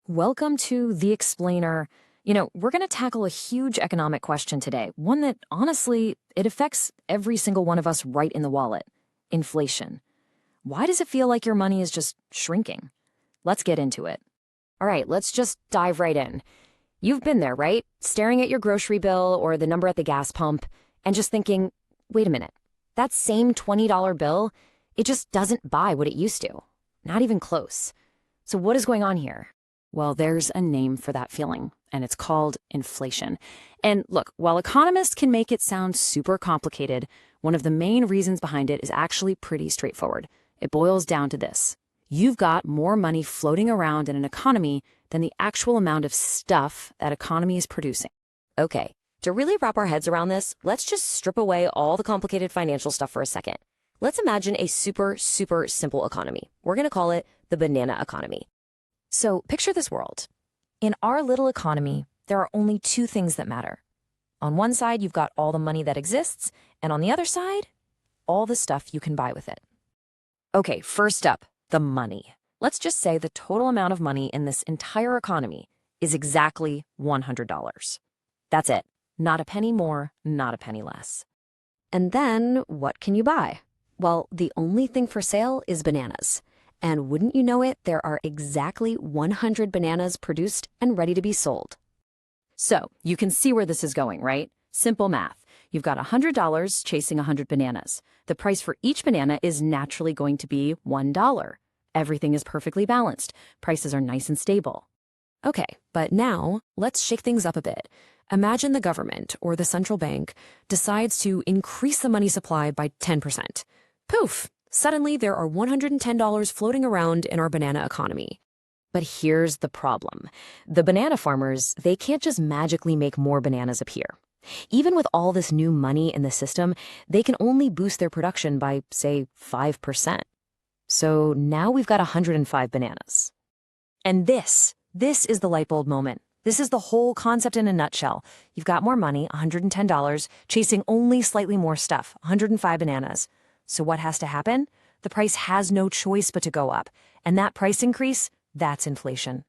Welcome to The Explainer. We're going to tackle a huge economic question today, one that, honestly, it affects every single one of us right in the wallet. Inflation. Why does it feel like your money is just shrinking? Let's get into it. All right, let's just dive right in. You've been there, right? Staring at your grocery bill or the number at the gas pump and just thinking, wait a minute, that same $20 bill, it just doesn't buy what it used to. Not even close. So what is going on here? Well, there's a name for that feeling, and it's called inflation. And look, while economists can make it sound super complicated, one of the main reasons behind it is actually pretty straightforward. It boils down to this. You've got more money floating around in an economy than the actual amount of stuff that economy is producing. Okay, to really wrap our heads around this, let's just strip away all the complicated financial stuff for a second. Let's imagine a super simple economy. We're going to call it the banana economy. So picture this world. In our little economy, there are only two things that matter. On one side, you've got all the money that exists, and on the other side, all the stuff you can buy with it. Okay, first up, the money. Let's just say the total amount of money in this entire economy is exactly $100. That's it. Not a penny more, not a penny less. And then what can you buy? Well, the only thing for sale is bananas. And wouldn't you know it, there are exactly 100 bananas produced and ready to be sold. So you can see where this is going, right? Simple math. You've got $100 chasing 100 bananas. The price for each banana is naturally going to be $1. Everything is perfectly balanced. Prices are nice and stable. Okay, but now let's shake things up a bit. Imagine the government or the central bank decides to increase the money supply by 10%. Poof! Suddenly, there are $110 floating around in our banana economy. But here's the problem. The banana farmers, they can't just magically make more bananas appear. Even with all this new money in the system, they can only boost their production by, say, 5%. So now we've got 105 bananas. And this is the light bulb moment. This is the whole concept in a nutshell. You've got more money, $110, chasing only slightly more stuff, 105 bananas. So what has to happen? The price has no choice but to go up. And that price increase, that's inflation.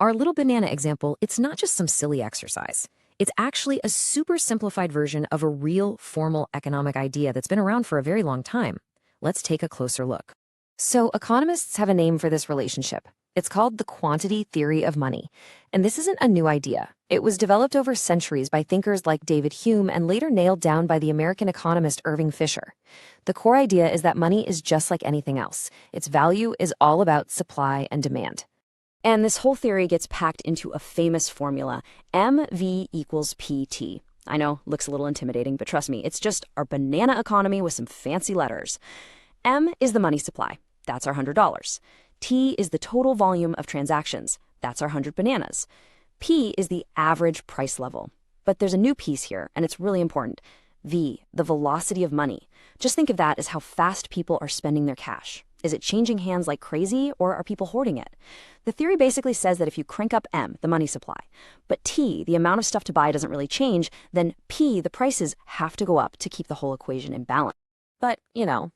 Our little banana example, it's not just some silly exercise. It's actually a super simplified version of a real formal economic idea that's been around for a very long time. Let's take a closer look. So economists have a name for this relationship. It's called the quantity theory of money. And this isn't a new idea. It was developed over centuries by thinkers like David Hume and later nailed down by the American economist Irving Fisher. The core idea is that money is just like anything else. Its value is all about supply and demand. And this whole theory gets packed into a famous formula, MV equals PT. I know, looks a little intimidating, but trust me, it's just our banana economy with some fancy letters. M is the money supply. That's our $100. T is the total volume of transactions. That's our 100 bananas. P is the average price level. But there's a new piece here, and it's really important. V, the velocity of money. Just think of that as how fast people are spending their cash. Is it changing hands like crazy, or are people hoarding it? The theory basically says that if you crank up M, the money supply, but T, the amount of stuff to buy, doesn't really change, then P, the prices, have to go up to keep the whole equation in balance. But,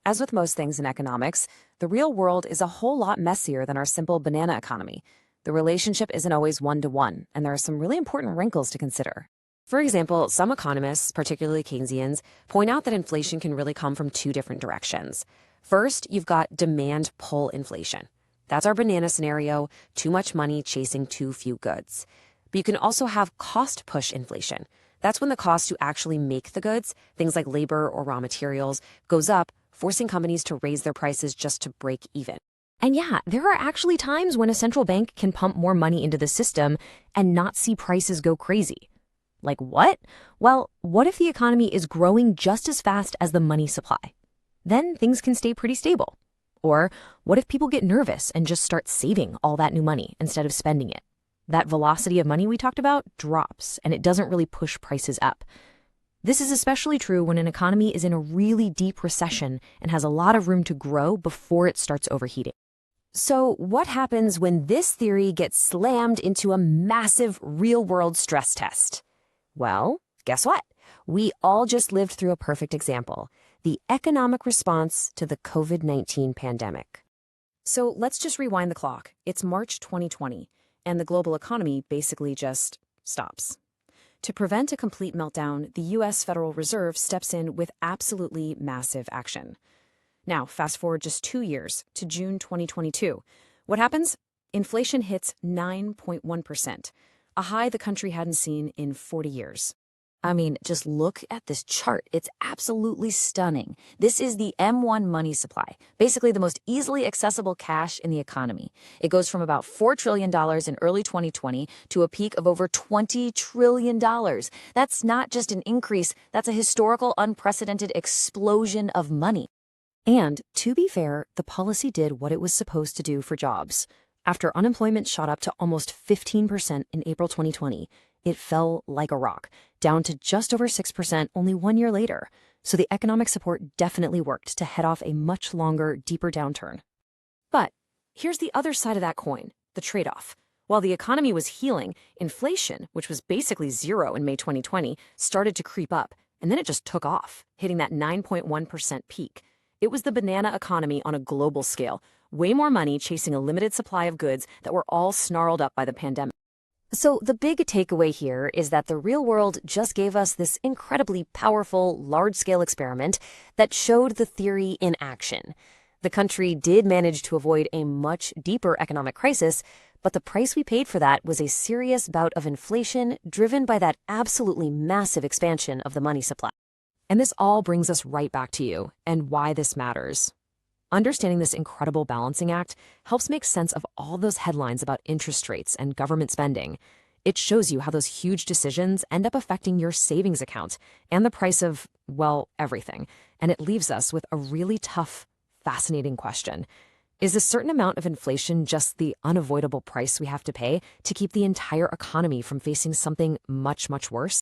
as with most things in economics, the real world is a whole lot messier than our simple banana economy. The relationship isn't always one-to-one, and there are some really important wrinkles to consider. For example, some economists, particularly Keynesians, point out that inflation can really come from two different directions. First, you've got demand pull inflation. That's our banana scenario, too much money chasing too few goods. But you can also have cost push inflation. That's when the cost to actually make the goods, things like labor or raw materials, goes up, forcing companies to raise their prices just to break even. And yeah, there are actually times when a central bank can pump more money into the system and not see prices go crazy. Like what? Well, what if the economy is growing just as fast as the money supply? Then things can stay pretty stable. Or what if people get nervous and just start saving all that new money instead of spending it? That velocity of money we talked about drops, and it doesn't really push prices up. This is especially true when an economy is in a really deep recession and has a lot of room to grow before it starts overheating. So what happens when this theory gets slammed into a massive real-world stress test? Well, guess what? We all just lived through a perfect example, the economic response to the COVID-19 pandemic. So let's just rewind the clock. It's March 2020. and the global economy basically just stops. To prevent a complete meltdown, the U.S. Federal Reserve steps in with absolutely massive action. Now, fast forward just 2 years to June 2022. What happens? Inflation hits 9.1%, a high the country hadn't seen in 40 years. I mean, just look at this chart. It's absolutely stunning. This is the M1 money supply, basically the most easily accessible cash in the economy. It goes from about $4 trillion in early 2020 to a peak of over $20 trillion. That's not just an increase, that's a historical, unprecedented explosion of money. And, to be fair, the policy did what it was supposed to do for jobs. After unemployment shot up to almost 15% in April 2020, it fell like a rock, down to just over 6% only 1 year later. So the economic support definitely worked to head off a much longer, deeper downturn. But here's the other side of that coin, the trade-off. While the economy was healing, inflation, which was basically zero in May 2020, started to creep up, and then it just took off, hitting that 9.1% peak. It was the banana economy on a global scale, way more money chasing a limited supply of goods that were all snarled up by the pandemic. So the big takeaway here is that the real world just gave us this incredibly powerful, large-scale experiment that showed the theory in action. The country did manage to avoid a much deeper economic crisis, but the price we paid for that was a serious bout of inflation driven by that absolutely massive expansion of the money supply. And this all brings us right back to you and why this matters. Understanding this incredible balancing act helps make sense of all those headlines about interest rates and government spending. It shows you how those huge decisions end up affecting your savings account and the price of, well, everything. And it leaves us with a really tough, fascinating question. Is a certain amount of inflation just the unavoidable price we have to pay to keep the entire economy from facing something much, much worse?